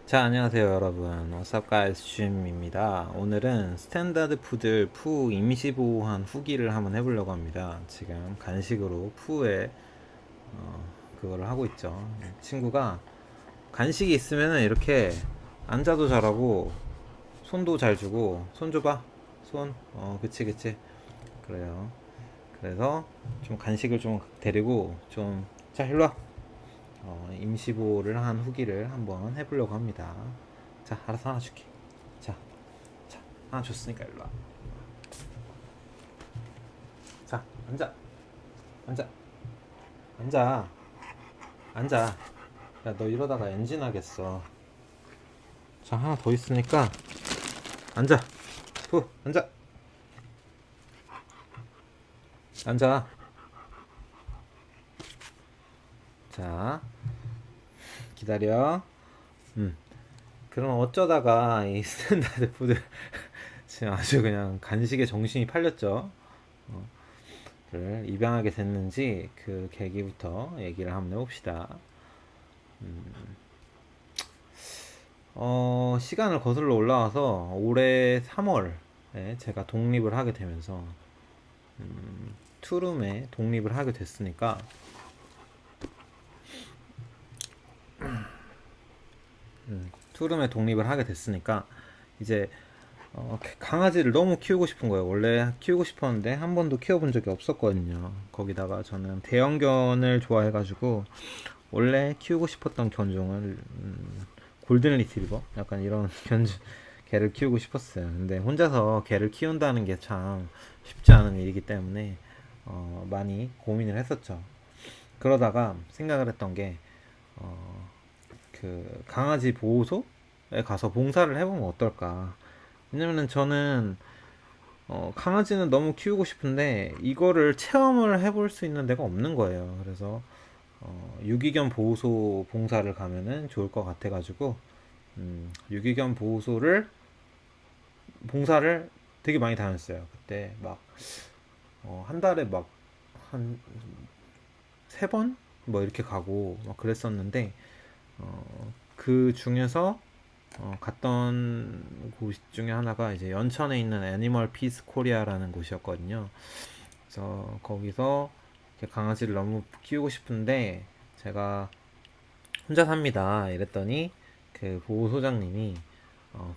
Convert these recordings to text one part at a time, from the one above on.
자, 안녕하세요, 여러분. What's up, guys? 줌입니다. 오늘은 스탠다드 푸들 푸 임시보호한 후기를 한번 해보려고 합니다. 지금 간식으로 푸에 그거를 하고 있죠. 친구가 간식이 있으면 이렇게 앉아도 잘하고 손도 잘 주고 손 줘봐. 손. 그치. 그래요. 그래서 좀 간식을 좀 데리고 좀 자, 일로 와. 임시보호를 한 후기를 한번 해보려고 합니다. 자, 알아서 하나 줄게. 자, 하나 줬으니까 일로 와. 자, 앉아, 앉아, 앉아, 앉아. 야, 너 이러다가 엔진 하겠어. 자, 하나 더 있으니까 앉아. 후, 앉아, 앉아. 자, 기다려. 그럼 어쩌다가 이 스탠다드 푸드 지금 아주 그냥 간식에 정신이 팔렸죠. 를 입양하게 됐는지 그 계기부터 얘기를 한번 해봅시다. 시간을 거슬러 올라와서 올해 3월에 제가 독립을 하게 되면서 투룸에 독립을 하게 됐으니까 투룸에 독립을 하게 됐으니까 이제 강아지를 너무 키우고 싶은 거예요. 원래 키우고 싶었는데 한 번도 키워본 적이 없었거든요. 거기다가 저는 대형견을 좋아해가지고 원래 키우고 싶었던 견종을 골든 리트리버 약간 이런 견종 개를 키우고 싶었어요. 근데 혼자서 개를 키운다는 게 참 쉽지 않은 일이기 때문에 많이 고민을 했었죠. 그러다가 생각을 했던 게 그 강아지 보호소에 가서 봉사를 해보면 어떨까. 왜냐면은 저는 강아지는 너무 키우고 싶은데 이거를 체험을 해볼 수 있는 데가 없는 거예요. 그래서 유기견 보호소 봉사를 가면은 좋을 것 같아가지고 유기견 보호소를 봉사를 되게 많이 다녔어요. 그때 막 한 달에 막 한 세 번 뭐 이렇게 가고 막 그랬었는데 그 중에서 갔던 곳 중에 하나가 이제 연천에 있는 애니멀 피스 코리아라는 곳이었거든요. 그래서 거기서 강아지를 너무 키우고 싶은데 제가 혼자 삽니다. 이랬더니 그 보호소장님이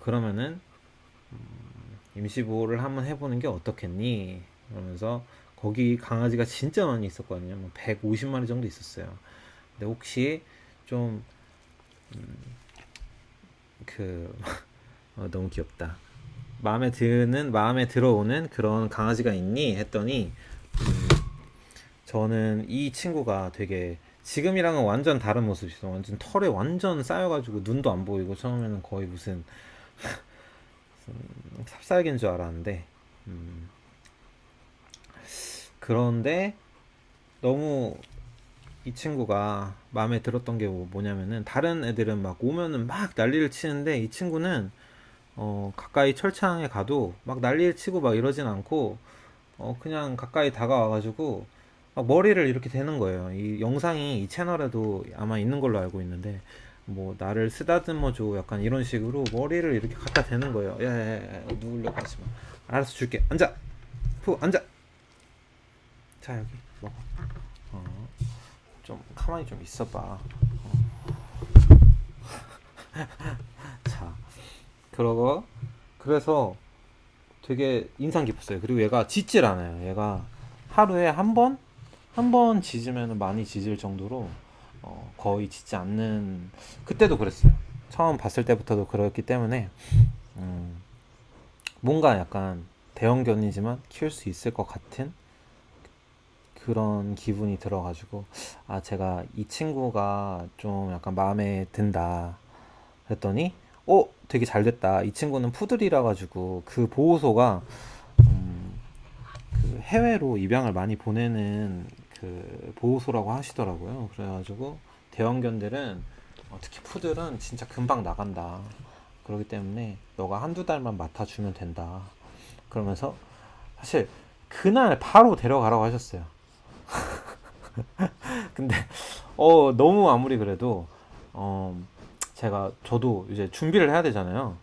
그러면은 임시보호를 한번 해보는 게 어떻겠니? 그러면서 거기 강아지가 진짜 많이 있었거든요. 150마리 정도 있었어요. 근데 혹시 좀 그 너무 귀엽다. 마음에 들어오는 그런 강아지가 있니? 했더니 저는 이 친구가 되게 지금이랑은 완전 다른 모습이었어. 완전 털에 완전 쌓여가지고 눈도 안 보이고 처음에는 거의 무슨 삽살개인 줄 알았는데 그런데 너무 이 친구가 마음에 들었던 게 뭐냐면은 다른 애들은 막 오면은 막 난리를 치는데 이 친구는 가까이 철창에 가도 막 난리를 치고 막 이러진 않고 그냥 가까이 다가와가지고 막 머리를 이렇게 대는 거예요. 이 영상이 이 채널에도 아마 있는 걸로 알고 있는데 뭐 나를 쓰다듬어 줘 약간 이런 식으로 머리를 이렇게 갖다 대는 거예요. 야야야 누우려고 하지 마. 알았어 줄게. 앉아. 후 앉아. 자 여기 먹어. 좀 가만히 좀 있어봐. 자 그러고 그래서 되게 인상 깊었어요. 그리고 얘가 짖질 않아요. 얘가 하루에 한 번 짖으면 많이 짖을 정도로 거의 짖지 않는. 그때도 그랬어요. 처음 봤을 때부터도 그렇기 때문에 음, 뭔가 약간 대형견이지만 키울 수 있을 것 같은 그런 기분이 들어가지고 아 제가 이 친구가 좀 약간 마음에 든다 했더니 되게 잘 됐다. 이 친구는 푸들이라 가지고 그 보호소가 그 해외로 입양을 많이 보내는 그 보호소라고 하시더라고요. 그래가지고 대형견들은 특히 푸들은 진짜 금방 나간다. 그렇기 때문에 너가 한두 달만 맡아주면 된다. 그러면서 사실 그날 바로 데려가라고 하셨어요. 근데 너무 아무리 그래도 어, 저도 이제 준비를 해야 되잖아요.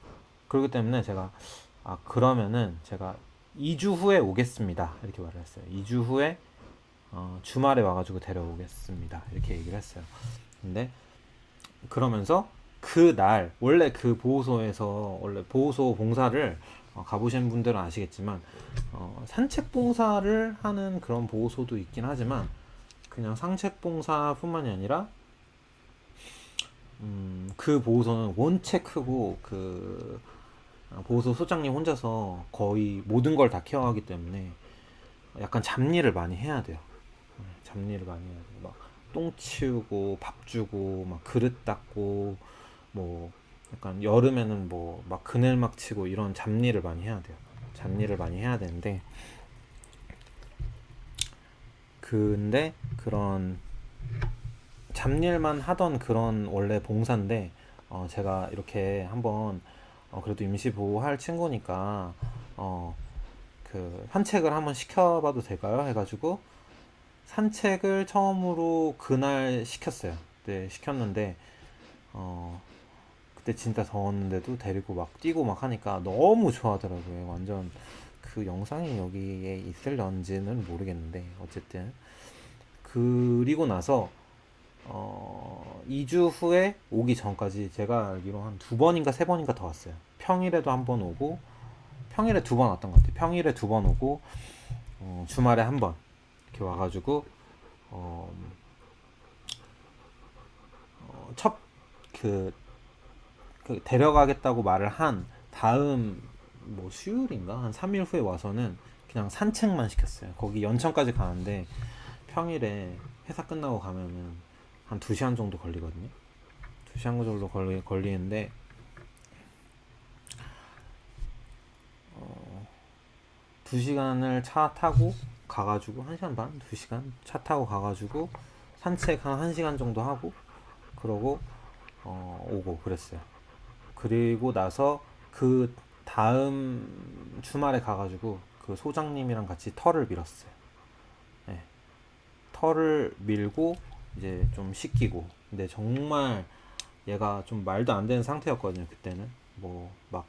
그렇기 때문에 제가 그러면은 제가 2주 후에 오겠습니다 이렇게 말을 했어요. 2주 후에 주말에 와가지고 데려오겠습니다 이렇게 얘기를 했어요. 근데 그러면서 그날 원래 그 보호소에서 원래 보호소 봉사를 가보신 분들은 아시겠지만 산책 봉사를 하는 그런 보호소도 있긴 하지만 그냥 산책 봉사뿐만이 아니라 그 보호소는 원체 크고 그 보호소 소장님 혼자서 거의 모든 걸 다 케어하기 때문에 약간 잡일을 많이 해야 돼요. 잡일을 많이 해야 돼요. 막 똥 치우고 밥 주고 막 그릇 닦고 뭐 약간 여름에는 뭐 막 그늘막 치고 이런 잡일을 많이 해야 돼요. 잡일을 많이 해야 되는데 근데 그런 잡일만 하던 그런 원래 봉사인데 제가 이렇게 한번 그래도 임시 보호할 친구니까 그 산책을 한번 시켜봐도 될까요? 해가지고 산책을 처음으로 그날 시켰어요. 네, 시켰는데 그때 진짜 더웠는데도 데리고 막 뛰고 막 하니까 너무 좋아하더라고요. 완전 그 영상이 여기에 있을런지는 모르겠는데 어쨌든 그리고 나서 2주 후에 오기 전까지 제가 알기로 한 두 번인가 세 번인가 더 왔어요. 평일에도 한 번 오고 평일에 두 번 왔던 것 같아요. 평일에 두 번 오고 주말에 한 번 이렇게 와가지고 어, 첫그 데려가겠다고 말을 한 다음 뭐 수요일인가 한 3일 후에 와서는 그냥 산책만 시켰어요. 거기 연천까지 가는데 평일에 회사 끝나고 가면은 한 2시간 정도 걸리거든요. 2시간 정도 걸리는데 2시간을 차 타고 가가지고 1시간 반? 2시간 차 타고 가가지고 산책 한 1시간 정도 하고 그러고 오고 그랬어요. 그리고 나서 그 다음 주말에 가가지고 그 소장님이랑 같이 털을 밀었어요. 네, 털을 밀고 이제 좀 씻기고. 근데 정말 얘가 좀 말도 안 되는 상태였거든요. 그때는 뭐막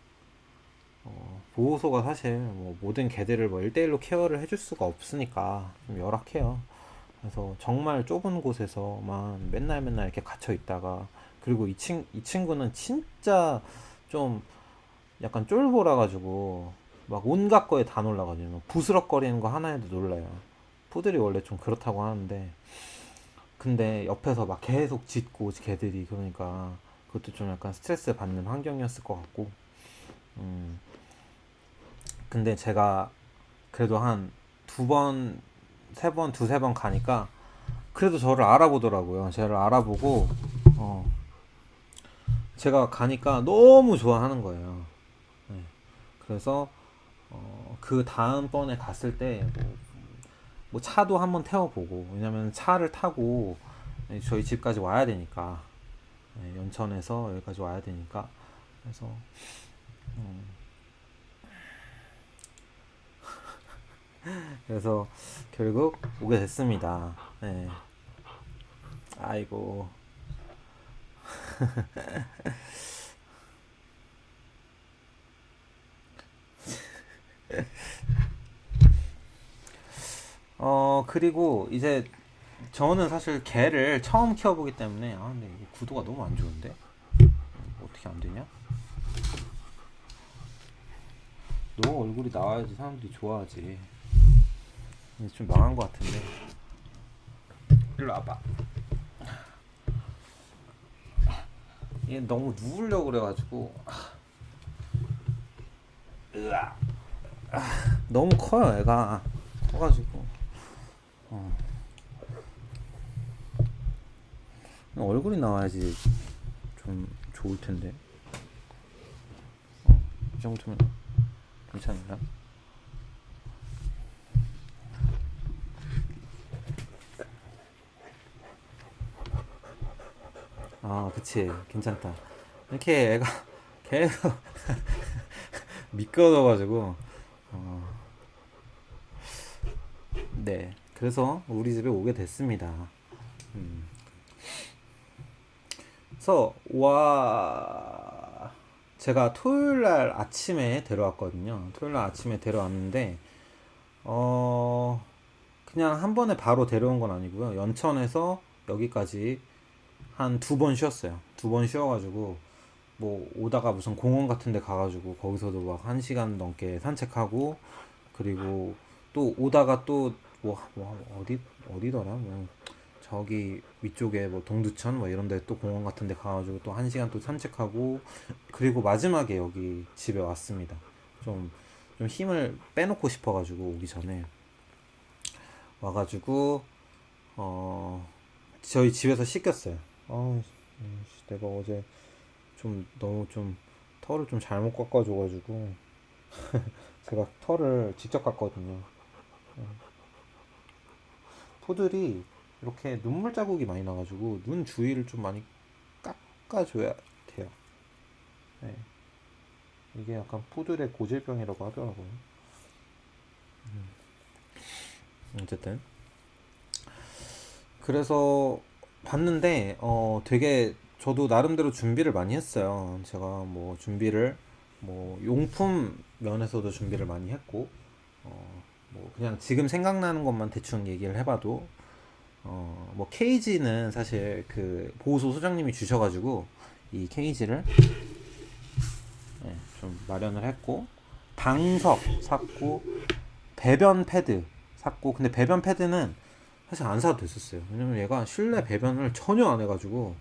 보호소가 사실 뭐 모든 개들을 뭐 1대1로 케어를 해줄 수가 없으니까 좀 열악해요. 그래서 정말 좁은 곳에서만 맨날 맨날 이렇게 갇혀 있다가 그리고 이 친구는 진짜 좀 약간 쫄보라 가지고 막 온갖 거에 다 놀라거든요. 뭐 부스럭거리는 거 하나에도 놀라요. 푸들이 원래 좀 그렇다고 하는데 근데 옆에서 막 계속 짖고 개들이 그러니까 그것도 좀 약간 스트레스 받는 환경이었을 것 같고 근데 제가 그래도 한 두 번, 세 번, 두세 번 가니까 그래도 저를 알아보더라고요. 저를 알아보고 제가 가니까 너무 좋아하는 거예요. 네. 그래서 그 다음번에 갔을 때 뭐 차도 한번 태워보고 왜냐면 차를 타고 저희 집까지 와야 되니까 네, 연천에서 여기까지 와야 되니까 그래서 그래서 결국 오게 됐습니다. 네. 아이고 그리고 이제 저는 사실 개를 처음 키워보기 때문에 근데 이게 구도가 너무 안 좋은데 어떻게 안 되냐? 너 얼굴이 나와야지 사람들이 좋아하지. 이제 좀 망한 것 같은데. 일로 와봐. 얘 너무 누우려고 그래가지고 으아. 너무 커요 애가 커가지고 얼굴이 나와야지 좀 좋을 텐데. 이 정도면 괜찮나? 그치 괜찮다. 이렇게 애가 계속 미끄러져가지고 네 그래서 우리 집에 오게 됐습니다. 그래서 와 제가 토요일 날 아침에 데려왔거든요. 토요일 날 아침에 데려왔는데 어 그냥 한 번에 바로 데려온 건 아니고요. 연천에서 여기까지 한 두 번 쉬었어요. 두 번 쉬어가지고 뭐 오다가 무슨 공원 같은 데 가가지고 거기서도 막 한 시간 넘게 산책하고 그리고 또 오다가 또 어디더라 뭐 저기 위쪽에 뭐 동두천 뭐 이런 데 또 공원 같은 데 가가지고 또 한 시간 또 산책하고 그리고 마지막에 여기 집에 왔습니다. 좀, 좀 힘을 빼놓고 싶어가지고 오기 전에 와가지고 저희 집에서 씻겼어요. 내가 어제 좀 너무 좀 털을 좀 잘못 깎아줘가지고 제가 털을 직접 깎거든요. 푸들이 이렇게 눈물 자국이 많이 나가지고 눈 주위를 좀 많이 깎아줘야 돼요. 네. 이게 약간 푸들의 고질병이라고 하더라고요. 어쨌든 그래서 봤는데 되게 저도 나름대로 준비를 많이 했어요. 제가 뭐 준비를 뭐 용품 면에서도 준비를 많이 했고 뭐 그냥 지금 생각나는 것만 대충 얘기를 해봐도 뭐 케이지는 사실 그 보호소 소장님이 주셔가지고 이 케이지를 좀 마련을 했고 방석 샀고 배변 패드 샀고 근데 배변 패드는 사실 안 사도 됐었어요. 왜냐면 얘가 실내 배변을 전혀 안 해가지고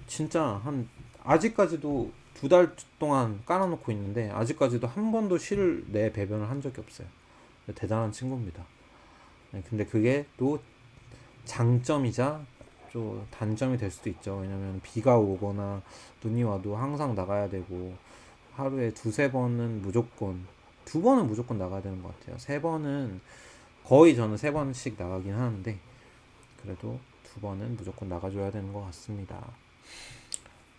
진짜 한 아직까지도 두 달 동안 깔아놓고 있는데 아직까지도 한 번도 실내 배변을 한 적이 없어요. 대단한 친구입니다. 네, 근데 그게 또 장점이자 좀 단점이 될 수도 있죠. 왜냐면 비가 오거나 눈이 와도 항상 나가야 되고 하루에 두세 번은 무조건 두 번은 무조건 나가야 되는 것 같아요. 세 번은 거의 저는 세 번씩 나가긴 하는데 그래도 두 번은 무조건 나가줘야 되는 것 같습니다.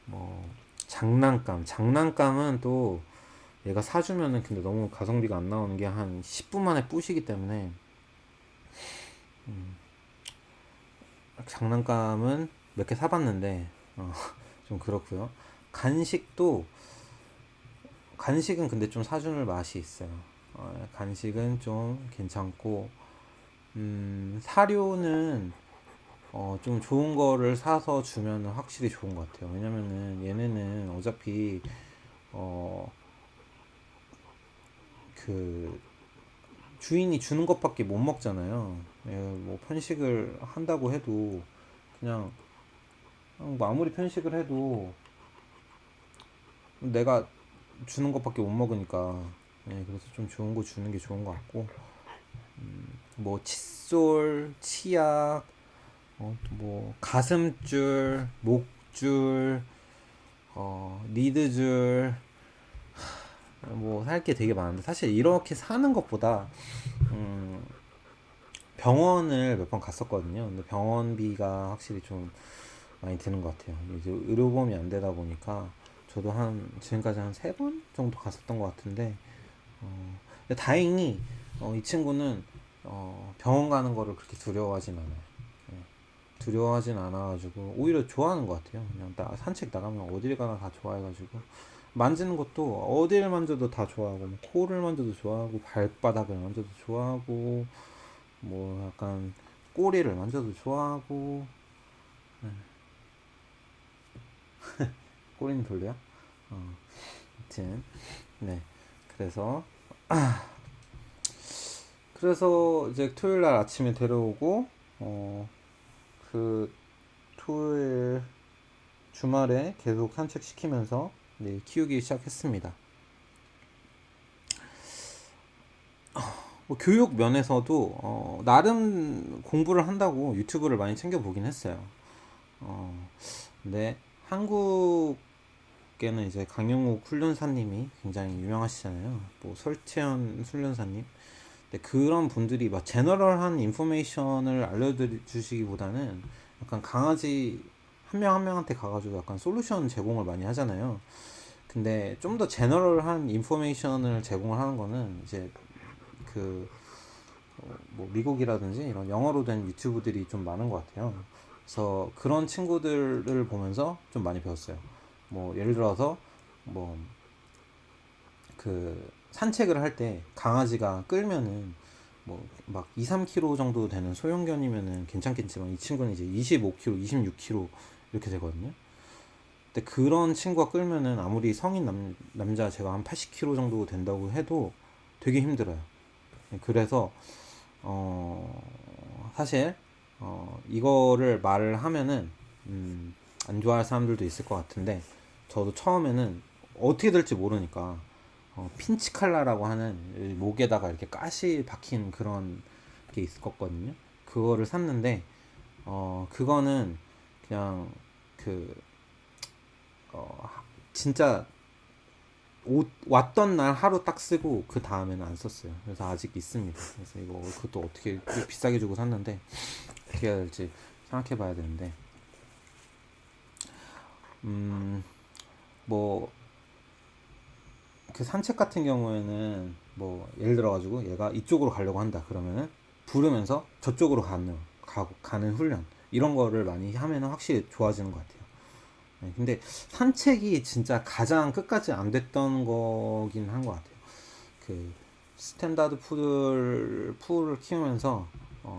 뭐 장난감은 또 얘가 사주면은 근데 너무 가성비가 안 나오는 게 한 10분 만에 부시기 때문에 장난감은 몇 개 사봤는데 좀 그렇고요. 간식도 간식은 근데 좀 사주는 맛이 있어요. 간식은 좀 괜찮고 사료는 좀 좋은 거를 사서 주면 확실히 좋은 것 같아요. 왜냐면은 얘네는 어차피 어, 그 주인이 주는 것밖에 못 먹잖아요. 뭐 편식을 한다고 해도 그냥 뭐 아무리 편식을 해도 내가 주는 것밖에 못 먹으니까 그래서 좀 좋은 거 주는 게 좋은 것 같고 뭐 칫솔, 치약, 뭐 가슴줄, 목줄, 리드줄 뭐 살 게 되게 많은데 사실 이렇게 사는 것보다 음, 병원을 몇 번 갔었거든요. 근데 병원비가 확실히 좀 많이 드는 것 같아요. 이제 의료보험이 안 되다 보니까 저도 한 지금까지 한 세 번 정도 갔었던 것 같은데 근데 다행히 이 친구는 병원 가는 거를 그렇게 두려워하진 않아요. 예, 두려워하진 않아가지고 오히려 좋아하는 것 같아요. 그냥 산책 나가면 어딜 가나 다 좋아해가지고 만지는 것도 어딜 만져도 다 좋아하고 뭐 코를 만져도 좋아하고 발바닥을 만져도 좋아하고 뭐 약간 꼬리를 만져도 좋아하고 꼬리는 돌려요? 아무튼 네 그래서 이제 토요일 날 아침에 데려오고 그 토요일 주말에 계속 산책시키면서 네, 키우기 시작했습니다. 뭐 교육 면에서도 나름 공부를 한다고 유튜브를 많이 챙겨보긴 했어요. 근데 한국에는 이제 강영욱 훈련사님이 굉장히 유명하시잖아요. 뭐 설채연 훈련사님. 근데 그런 분들이 막 제너럴한 인포메이션을 알려주시기보다는 약간 강아지 한 명 한 명한테 가가지고 약간 솔루션 제공을 많이 하잖아요. 근데 좀 더 제너럴한 인포메이션을 제공을 하는 거는 이제 그 뭐 미국이라든지 이런 영어로 된 유튜브들이 좀 많은 것 같아요. 그래서 그런 친구들을 보면서 좀 많이 배웠어요. 뭐 예를 들어서 뭐 그 산책을 할 때 강아지가 끌면은 뭐 막 2, 3kg 정도 되는 소형견이면은 괜찮겠지만 이 친구는 이제 25kg, 26kg 이렇게 되거든요. 근데 그런 친구가 끌면은 아무리 성인 남자 제가 한 80kg 정도 된다고 해도 되게 힘들어요. 그래서 사실 이거를 말을 하면은 안 좋아할 사람들도 있을 것 같은데 저도 처음에는 어떻게 될지 모르니까 핀치 칼라라고 하는 목에다가 이렇게 가시 박힌 그런 게 있었거든요. 그거를 샀는데 그거는 그냥 그 어, 진짜 왔던 날 하루 딱 쓰고 그 다음에는 안 썼어요. 그래서 아직 있습니다. 그래서 이거 그것도 어떻게 비싸게 주고 샀는데 어떻게 해야 될지 생각해 봐야 되는데 뭐 그 산책 같은 경우에는 뭐 예를 들어 가지고 얘가 이쪽으로 가려고 한다 그러면은 부르면서 저쪽으로 가는 훈련 이런 거를 많이 하면은 확실히 좋아지는 것 같아요. 네, 근데 산책이 진짜 가장 끝까지 안 됐던 거긴 한 것 같아요. 그 스탠다드 푸들을 키우면서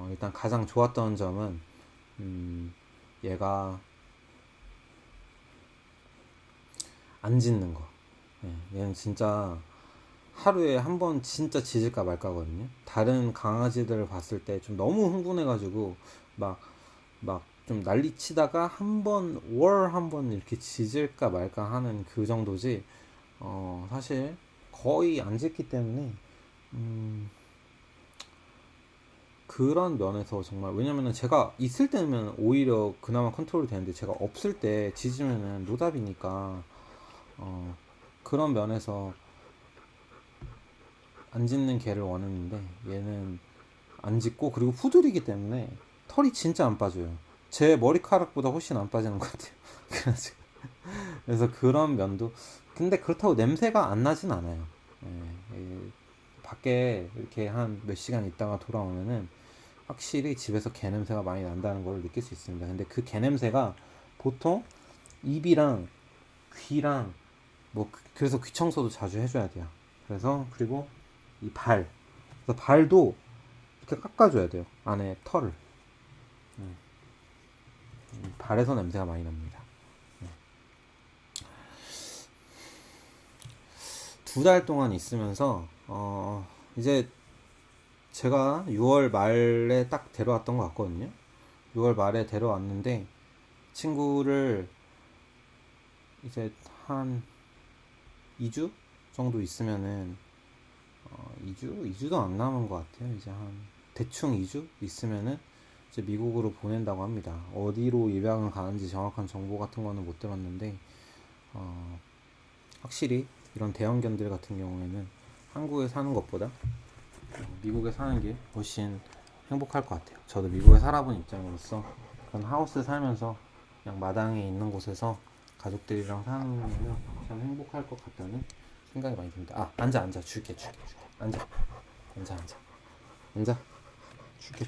일단 가장 좋았던 점은 얘가 안 짖는 거. 예, 얘는 진짜 하루에 한 번 진짜 짖을까 말까거든요. 다른 강아지들을 봤을 때 좀 너무 흥분해가지고 막 좀 난리치다가 한 번 이렇게 짖을까 말까 하는 그 정도지. 사실 거의 안 짖기 때문에 음, 그런 면에서 정말 왜냐면은 제가 있을 때면 오히려 그나마 컨트롤이 되는데 제가 없을 때 짖으면은 노답이니까 어, 그런 면에서 안 짖는 개를 원했는데 얘는 안 짖고 그리고 푸들이기 때문에 털이 진짜 안 빠져요. 제 머리카락보다 훨씬 안 빠지는 것 같아요. 그래서 그런 면도 근데 그렇다고 냄새가 안 나진 않아요. 예, 밖에 이렇게 한 몇 시간 있다가 돌아오면은 확실히 집에서 개 냄새가 많이 난다는 걸 느낄 수 있습니다. 근데 그 개 냄새가 보통 입이랑 귀랑 뭐 그래서 귀 청소도 자주 해줘야 돼요. 그래서 그리고 이 그래서 발도 이렇게 깎아줘야 돼요. 안에 털을. 발에서 냄새가 많이 납니다. 2달 동안 있으면서 이제 제가 6월 말에 딱 데려왔던 것 같거든요. 6월 말에 데려왔는데 친구를 이제 한 2주 정도 있으면은 2주도 안 남은 것 같아요. 이제 한 대충 2주 있으면은 이제 미국으로 보낸다고 합니다. 어디로 입양을 가는지 정확한 정보 같은 거는 못 들었는데 어, 확실히 이런 대형견들 같은 경우에는 한국에 사는 것보다 미국에 사는 게 훨씬 행복할 것 같아요. 저도 미국에 살아본 입장으로서 그런 하우스 살면서 그냥 마당에 있는 곳에서 가족들이랑 사는 거면 참 행복할 것 같다는 생각이 많이 듭니다. 아, 앉아. 줄게. 앉아. 앉아. 줄게.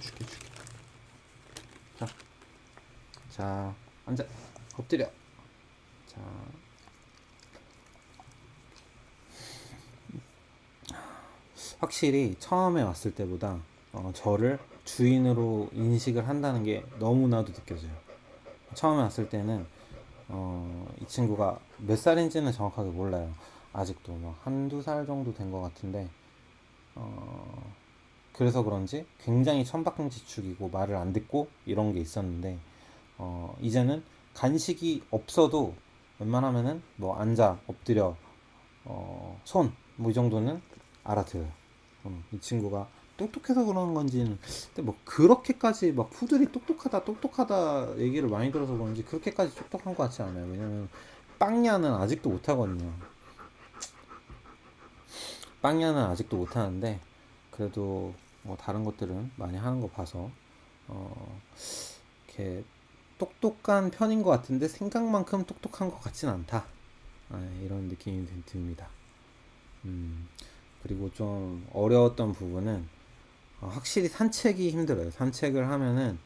자, 자, 앉아. 엎드려. 자, 확실히 처음에 왔을 때보다 저를 주인으로 인식을 한다는 게 너무나도 느껴져요. 처음에 왔을 때는 이 친구가 몇 살인지는 정확하게 몰라요. 아직도 막 한두 살 정도 된 것 같은데 그래서 그런지 굉장히 천박지축이고 말을 안 듣고 이런 게 있었는데 이제는 간식이 없어도 웬만하면은 뭐 앉아 엎드려 손 뭐 이 정도는 알아들어요. 이 친구가 똑똑해서 그러는 건지는 근데 뭐 그렇게까지 막 푸들이 똑똑하다 얘기를 많이 들어서 그런지 그렇게까지 똑똑한 것 같지 않아요. 왜냐면 빵야는 아직도 못하거든요. 빵야는 아직도 못하는데 그래도 뭐 다른 것들은 많이 하는 거 봐서 어, 이렇게 똑똑한 편인 것 같은데 생각만큼 똑똑한 것 같진 않다. 이런 느낌이 듭니다. 음, 그리고 좀 어려웠던 부분은 확실히 산책이 힘들어요. 산책을 하면은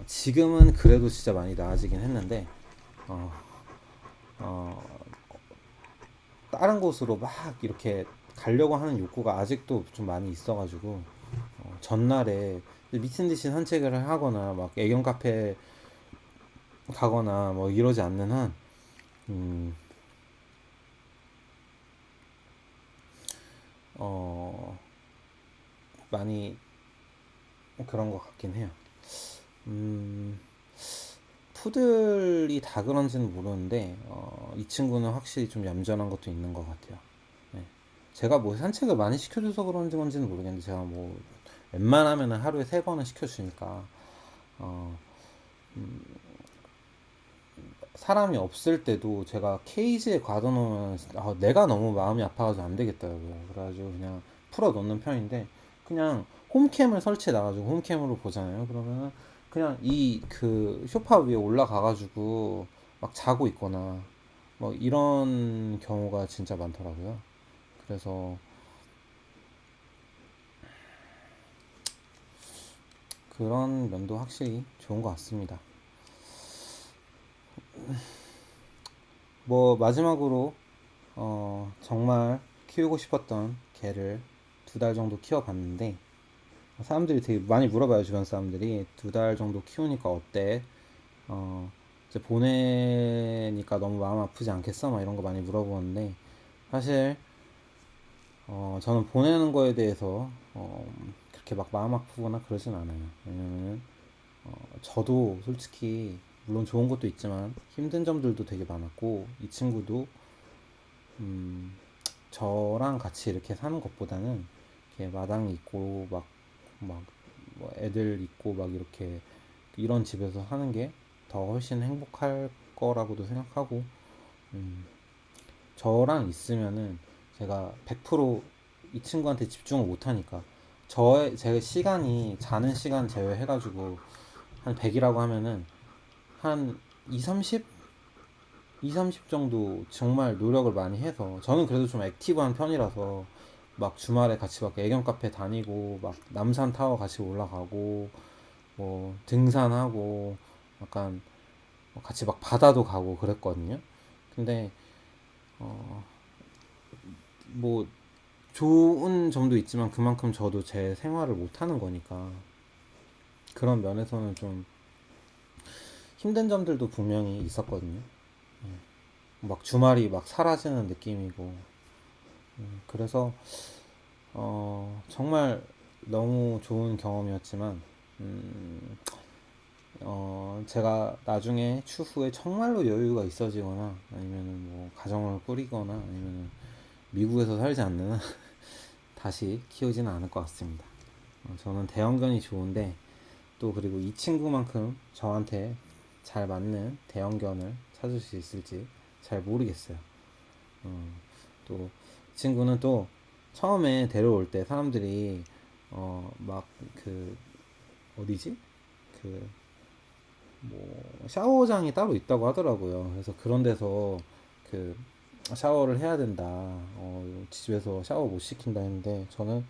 지금은 그래도 진짜 많이 나아지긴 했는데 어, 어, 다른 곳으로 막 이렇게 가려고 하는 욕구가 아직도 좀 많이 있어가지고 전날에 미친 듯이 산책을 하거나 막 애견 카페 가거나 뭐 이러지 않는 한 음, 어, 많이 그런 것 같긴 해요. 음, 푸들이 다 그런지는 모르는데 이 친구는 확실히 좀 얌전한 것도 있는 것 같아요. 네. 제가 뭐 산책을 많이 시켜줘서 그런 건지는 모르겠는데 제가 뭐 웬만하면은 하루에 3번은 시켜주니까 어, 사람이 없을 때도 제가 케이지에 가둬놓으면 내가 너무 마음이 아파가지고 안 되겠더라고요. 그래가지고 그냥 풀어놓는 편인데 그냥 홈캠을 설치해 놔가지고 홈캠으로 보잖아요. 그러면은 그냥 이 그 소파 위에 올라가가지고 막 자고 있거나 뭐 이런 경우가 진짜 많더라고요. 그래서 그런 면도 확실히 좋은 것 같습니다. 뭐 마지막으로 정말 키우고 싶었던 개를 2달 정도 키워봤는데 사람들이 되게 많이 물어봐요. 주변 사람들이 2달 정도 키우니까 어때? 어, 이제 보내니까 너무 마음 아프지 않겠어? 막 이런 거 많이 물어보는데 사실 저는 보내는 거에 대해서 그렇게 막 마음 아프거나 그러진 않아요. 왜냐면은 저도 솔직히 물론 좋은 것도 있지만 힘든 점들도 되게 많았고 이 친구도 음, 저랑 같이 이렇게 사는 것보다는 이렇게 마당 있고 뭐 애들 있고 막 이렇게 이런 집에서 사는 게 더 훨씬 행복할 거라고도 생각하고 음, 저랑 있으면은 제가 100%이 친구한테 집중을 못 하니까 제 시간이 자는 시간 제외해가지고 한 100이라고 하면은 한 2, 30? 2, 30 정도 정말 노력을 많이 해서 저는 그래도 좀 액티브한 편이라서 막 주말에 같이 막 애견 카페 다니고 막 남산 타워 같이 올라가고 뭐 등산하고 약간 같이 막 바다도 가고 그랬거든요. 근데 뭐 좋은 점도 있지만 그만큼 저도 제 생활을 못 하는 거니까 그런 면에서는 좀 힘든 점들도 분명히 있었거든요. 막 주말이 막 사라지는 느낌이고 그래서 정말 너무 좋은 경험이었지만 음, 제가 나중에 추후에 정말로 여유가 있어지거나 아니면 뭐 가정을 꾸리거나 아니면 미국에서 살지 않는 한 다시 키우지는 않을 것 같습니다. 저는 대형견이 좋은데 또 그리고 이 친구만큼 저한테 잘 맞는 대형견을 찾을 수 있을지 잘 모르겠어요. 또 친구는 또 처음에 데려올 때 사람들이 막 그 어디지? 그 뭐 샤워장이 따로 있다고 하더라고요. 그래서 그런 데서 그 샤워를 해야 된다. 집에서 샤워 못 시킨다 했는데 저는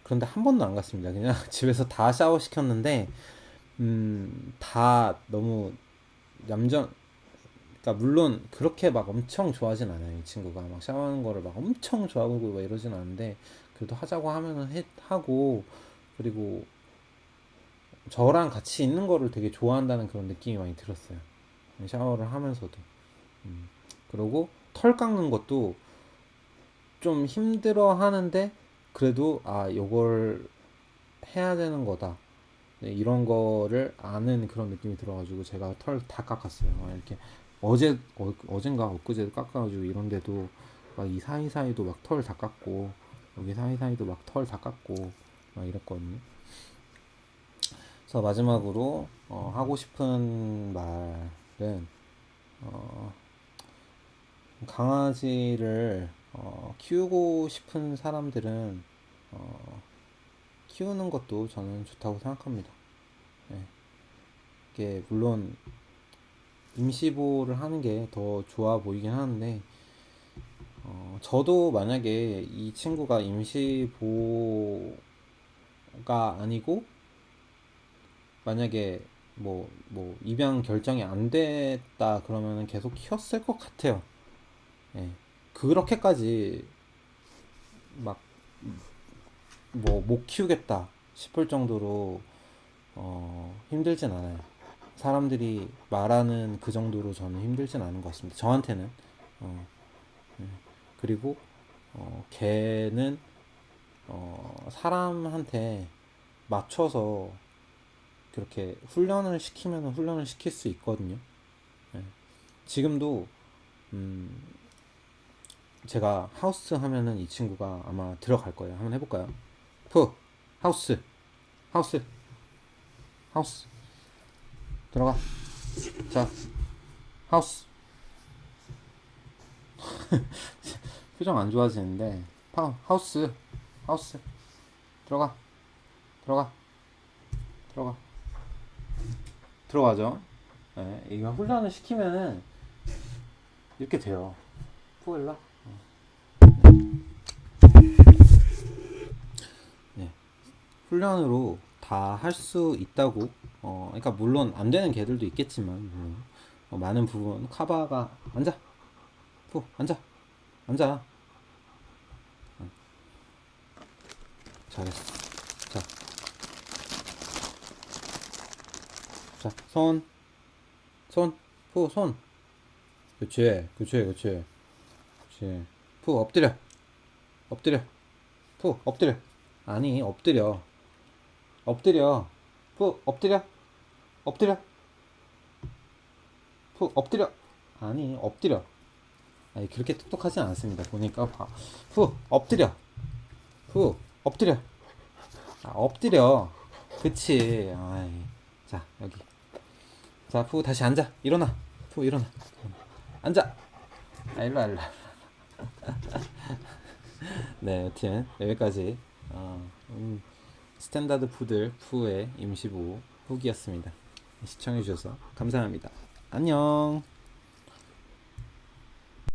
그런데 한 번도 안 갔습니다. 그냥 집에서 다 샤워 시켰는데 다 너무 얌전 그러니까 물론 그렇게 막 엄청 좋아하진 않아요. 이 친구가 막 샤워하는 거를 막 엄청 좋아하고 막 이러진 않은데 그래도 하자고 하면은 하고 그리고 저랑 같이 있는 거를 되게 좋아한다는 그런 느낌이 많이 들었어요. 샤워를 하면서도. 그리고 털 깎는 것도 좀 힘들어 하는데 그래도 요걸 해야 되는 거다. 네, 이런 거를 아는 그런 느낌이 들어가지고 제가 털 다 깎았어요. 막 이렇게 어젠가 엊그제도 깎아가지고 이런데도 막 이 사이사이도 막 털 다 깎고 여기 사이사이도 막 털 다 깎고 막 이랬거든요. 그래서 마지막으로 하고 싶은 말은 강아지를 키우고 싶은 사람들은 키우는 것도 저는 좋다고 생각합니다. 네. 이게 물론 임시보호를 하는 게 더 좋아 보이긴 하는데 저도 만약에 이 친구가 임시보호가 아니고 만약에 뭐 입양 결정이 안 됐다 그러면은 계속 키웠을 것 같아요. 예. 그렇게까지 막 뭐 못 키우겠다 싶을 정도로 힘들진 않아요. 사람들이 말하는 그 정도로 저는 힘들진 않은 것 같습니다. 저한테는. 어, 예. 그리고 걔는 사람한테 맞춰서 그렇게 훈련을 시키면 훈련을 시킬 수 있거든요. 예. 지금도 음, 제가 하우스 하면은 이 친구가 아마 들어갈 거예요. 한번 해볼까요? 푸 하우스 하우스 하우스 들어가. 자 하우스. 표정 안 좋아지는데 하우스 하우스 들어가 들어가 들어가 들어가죠. 네, 이거 훈련을 시키면은 이렇게 돼요. 푸엘라. 네, 훈련으로 다 할 수 있다고. 그러니까 물론 안 되는 개들도 있겠지만 많은 부분 카바가 앉아. 푸 앉아 앉아. 잘했어. 자, 자, 손, 푸, 손. 그치, 그치, 그치, 그치. 푸, 엎드려, 엎드려, 푸, 엎드려. 아니, 엎드려, 엎드려, 푸, 엎드려, 엎드려, 푸, 엎드려. 아니, 엎드려. 아니, 그렇게 똑똑하지 않습니다. 보니까 봐. 푸, 엎드려, 푸, 엎드려. 아, 엎드려. 그치. 아이. 자, 여기. 자, 푸, 다시 앉아. 일어나. 푸, 일어나. 앉아. 아, 일로 와, 일로 와. 네, 여튼 여기까지 스탠다드 푸들 푸의 임시보호 후기였습니다. 시청해주셔서 감사합니다. 안녕.